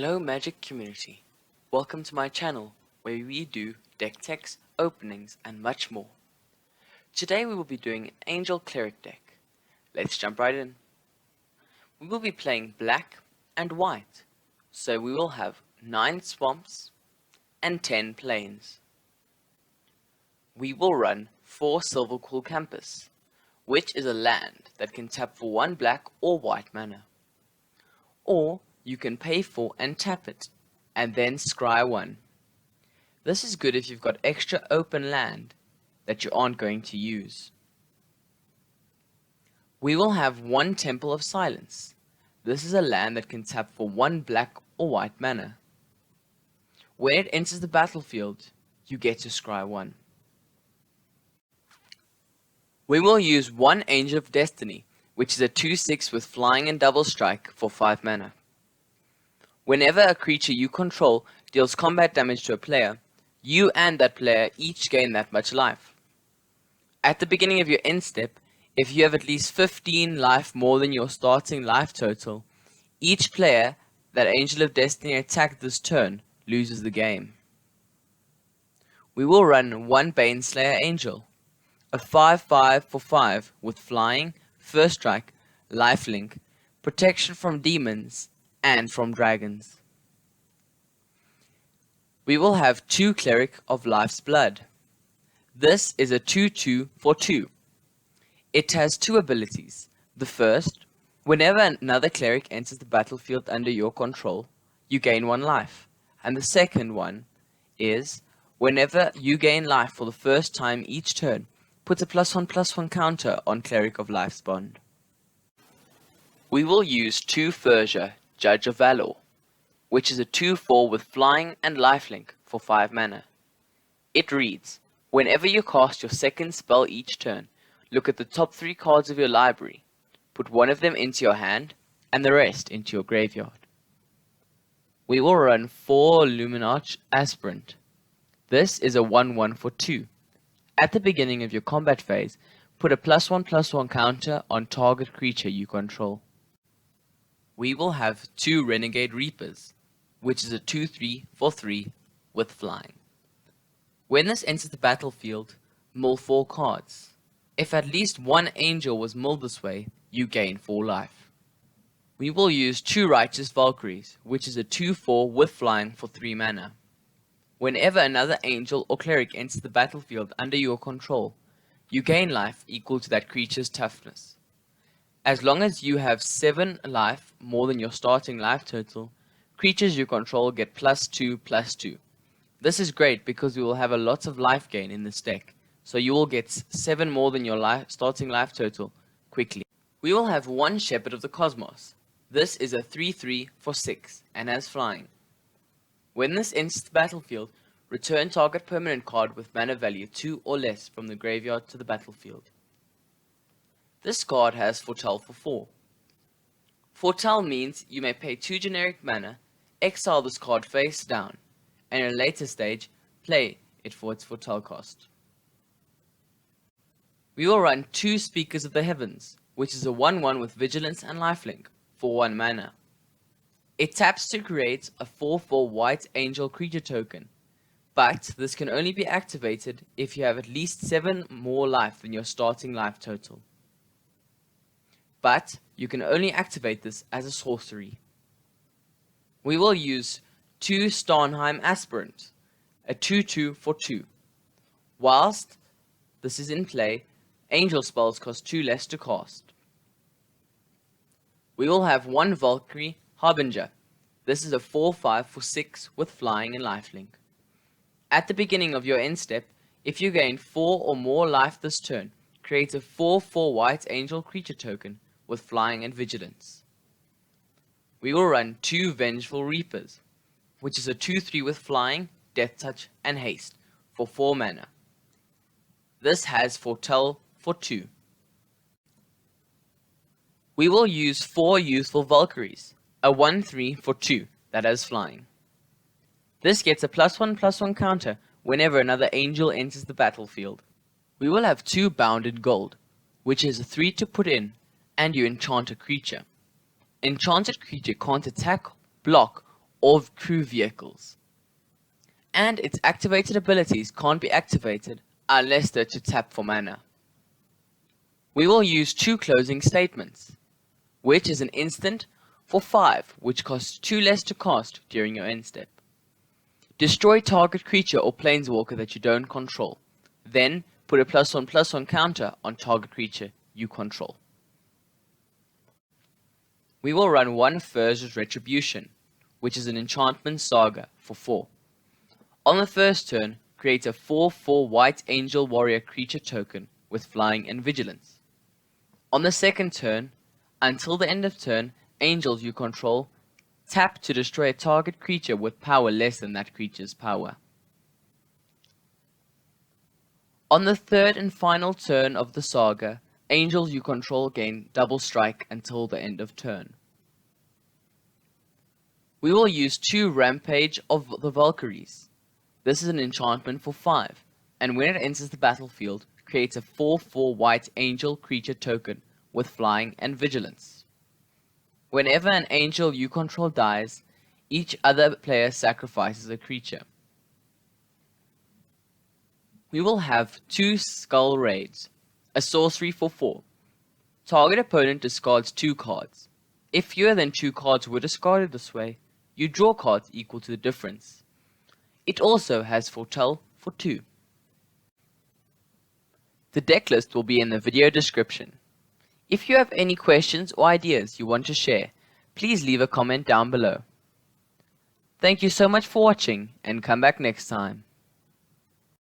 Hello Magic community, welcome to my channel where we do deck techs, openings and much more. Today we will be doing an Angel-Cleric deck. Let's jump right in. We will be playing black and white, so we will have 9 swamps and 10 plains. We will run 4 Silverquill Campus, which is a land that can tap for 1 black or white mana. Or you can pay for and tap it, and then scry 1. This is good if you've got extra open land that you aren't going to use. We will have 1 Temple of Silence. This is a land that can tap for 1 black or white mana. When it enters the battlefield, you get to scry 1. We will use 1 Angel of Destiny, which is a 2/6 with flying and double strike for 5 mana. Whenever a creature you control deals combat damage to a player, you and that player each gain that much life. At the beginning of your end step, if you have at least 15 life more than your starting life total, each player that Angel of Destiny attacked this turn loses the game. We will run 1 Baneslayer Angel, a 5/5 for 5 with flying, first strike, lifelink, protection from demons, and from dragons. We will have 2 Cleric of Life's Blood. This is a 2/2 for 2. It has 2 abilities. The first, whenever another cleric enters the battlefield under your control, you gain 1 life. And the second one is, whenever you gain life for the first time each turn, put a +1/+1 counter on Cleric of Life's Bond. We will use 2 Firja, Judge of Valor, which is a 2/4 with flying and lifelink for 5 mana. It reads, whenever you cast your second spell each turn, look at the top 3 cards of your library, put 1 of them into your hand, and the rest into your graveyard. We will run 4 Luminarch Aspirant. This is a 1/1 for 2. At the beginning of your combat phase, put a +1/+1 counter on target creature you control. We will have 2 Renegade Reapers, which is a 2/3 for 3 with flying. When this enters the battlefield, mill 4 cards. If at least 1 angel was milled this way, you gain 4 life. We will use 2 Righteous Valkyries, which is a 2/4 with flying for 3 mana. Whenever another angel or cleric enters the battlefield under your control, you gain life equal to that creature's toughness. As long as you have 7 life more than your starting life total, creatures you control get +2/+2. This is great because you will have a lot of life gain in this deck, so you will get 7 more than your starting life total quickly. We will have 1 Shepherd of the Cosmos. This is a 3/3 for 6 and has flying. When this enters the battlefield, return target permanent card with mana value 2 or less from the graveyard to the battlefield. This card has Foretell for 4. Foretell means you may pay 2 generic mana, exile this card face down, and in a later stage, play it for its Foretell cost. We will run 2 Speakers of the Heavens, which is a 1/1 with Vigilance and Lifelink for 1 mana. It taps to create a 4/4 white angel creature token, but this can only be activated if you have at least 7 more life than your starting life total. But you can only activate this as a sorcery. We will use 2 Starnheim Aspirant, a 2/2 for 2. Whilst this is in play, angel spells cost 2 less to cast. We will have 1 Valkyrie Harbinger. This is a 4/5 for 6 with flying and lifelink. At the beginning of your end step, if you gain 4 or more life this turn, create a 4/4 white angel creature token with flying and vigilance. We will run 2 Vengeful Reapers, which is a 2/3 with flying, death touch, and haste for 4 mana. This has Foretell for 2. We will use 4 Youthful Valkyries, a 1/3 for 2 that has flying. This gets a +1/+1 counter whenever another angel enters the battlefield. We will have 2 Bounded Gold, which is a 3 to put in, and you enchant a creature. Enchanted creature can't attack, block, or crew vehicles. And its activated abilities can't be activated unless they're to tap for mana. We will use 2 closing statements, which is an instant for 5, which costs 2 less to cast during your end step. Destroy target creature or planeswalker that you don't control. Then put a +1/+1 counter on target creature you control. We will run 1 Firja's Retribution, which is an enchantment saga for 4. On the first turn, create a 4/4 white angel warrior creature token with flying and vigilance. On the second turn, until the end of turn, angels you control tap to destroy a target creature with power less than that creature's power. On the third and final turn of the saga, angels you control gain double strike until the end of turn. We will use 2 Rampage of the Valkyries. This is an enchantment for 5, and when it enters the battlefield, creates a 4/4 white angel creature token with flying and vigilance. Whenever an angel you control dies, each other player sacrifices a creature. We will have 2 Skull Raids, a sorcery for 4. Target opponent discards 2 cards. If fewer than 2 cards were discarded this way, you draw cards equal to the difference. It also has Foretell for 2. The deck list will be in the video description. If you have any questions or ideas you want to share, please leave a comment down below. Thank you so much for watching, and come back next time.